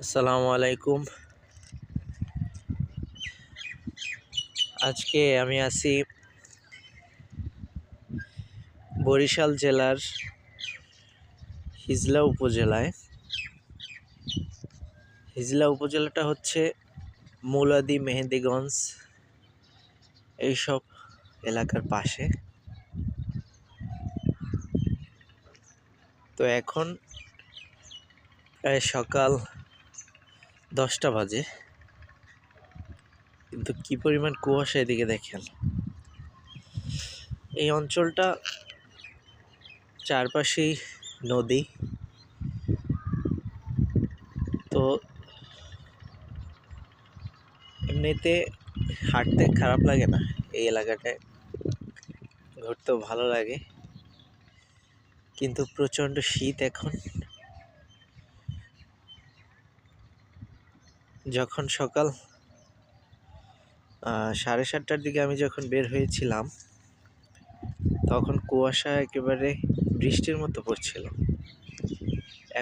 আসসালামু আলাইকুম। আজকে আমি আছি বরিশাল জেলার হিজলা উপজেলায়। হিজলা উপজেলাটা হচ্ছে মৌলাদি, মেহেন্দিগঞ্জ এইসব এলাকার পাশে। তো এখন প্রায় সকাল 10টা বাজে, কিন্তু কি পরিমাণ কুয়াশা এদিকে দেখেন। এই অঞ্চলটা চারপাশেই নদী। তো এমনিতে হাঁটতে খারাপ লাগে না, এই এলাকাটায় ঘুরতেও ভালো লাগে, কিন্তু প্রচণ্ড শীত এখন। যখন সকাল 7:30টার দিকে আমি যখন বের হয়েছিলাম, তখন কুয়াশা একেবারে বৃষ্টির মতো পড়ছিল।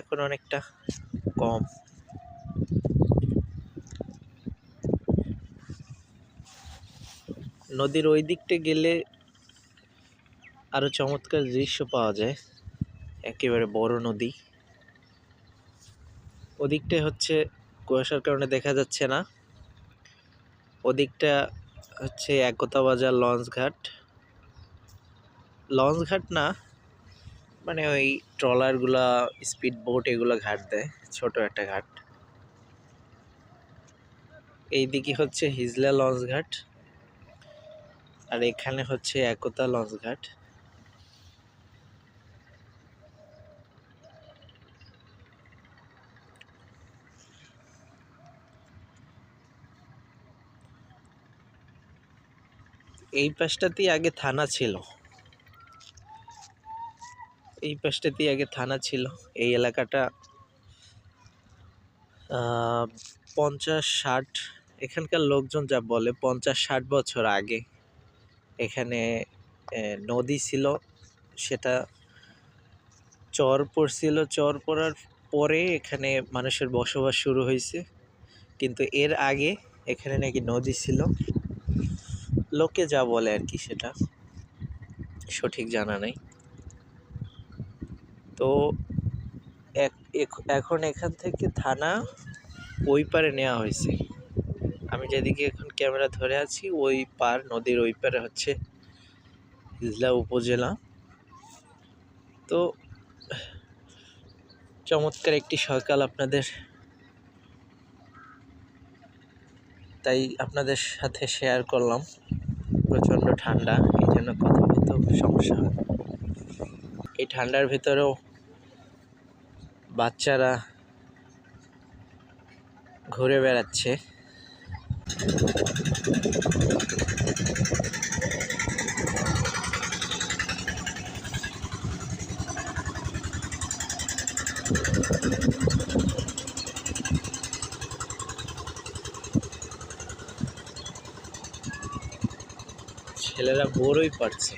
এখন অনেকটা কম। নদীর ওই দিকটা গেলে আরো চমৎকার দৃশ্য পাওয়া যায়। একেবারে বড় নদী। ওদিকটা হচ্ছে কুয়াশার কারণে দেখা যাচ্ছে না। ওদিকটা হচ্ছে একতা বাজার লঞ্চ ঘাট না, মানে ওই ট্রলারগুলা, স্পিড বোট এগুলো ঘাট দেয়, ছোট একটা ঘাট। এইদিকে হচ্ছে হিজলা লঞ্চ ঘাট, আর এখানে হচ্ছে একতা লঞ্চ ঘাট। এই পাশটাতেই আগে থানা ছিল। এই এলাকাটা 50-60, এখানকার লোকজন যা বলে 50-60 বছর আগে এখানে নদী ছিল। সেটা চর পড়ছিল, চর পড়ার পরে এখানে মানুষের বসবাস শুরু হয়েছে, কিন্তু এর আগে এখানে নাকি নদী ছিল। লোকে যা বলে আর কি, সেটা সঠিক জানা নেই। তো এখন এখান থেকে থানা ওই পারে নেওয়া হয়েছে। আমি যেদিকে এখন ক্যামেরা ধরে আছি, ওই পার, নদীর ওই পারে হচ্ছে হিজলা উপজেলা। তো চমৎকার একটি সকাল আপনাদের সাথে শেয়ার করলাম। প্রচণ্ড ঠান্ডা, এই জন্য কথা বলতে সমস্যা হয়। এই ঠান্ডার ভিতরেও বাচ্চারা ঘুরে বেড়াচ্ছে। ছেলেরা বড়ই পারছে,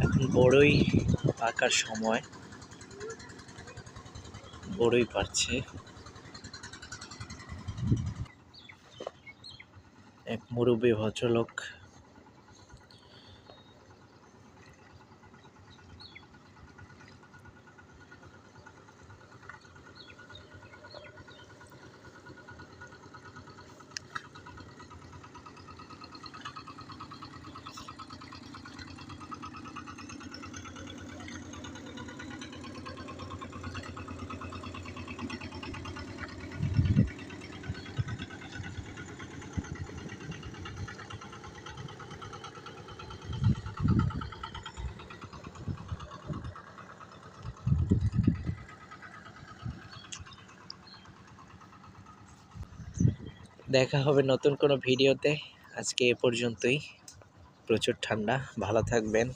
এখন বড়ই পাকার সময়, বড়ই পারছে। এক মুরব্বী ভদ্রলোক। দেখা হবে নতুন কোনো ভিডিওতে। আজকে এ পর্যন্তই। প্রচুর ঠান্ডা, ভালো থাকবেন।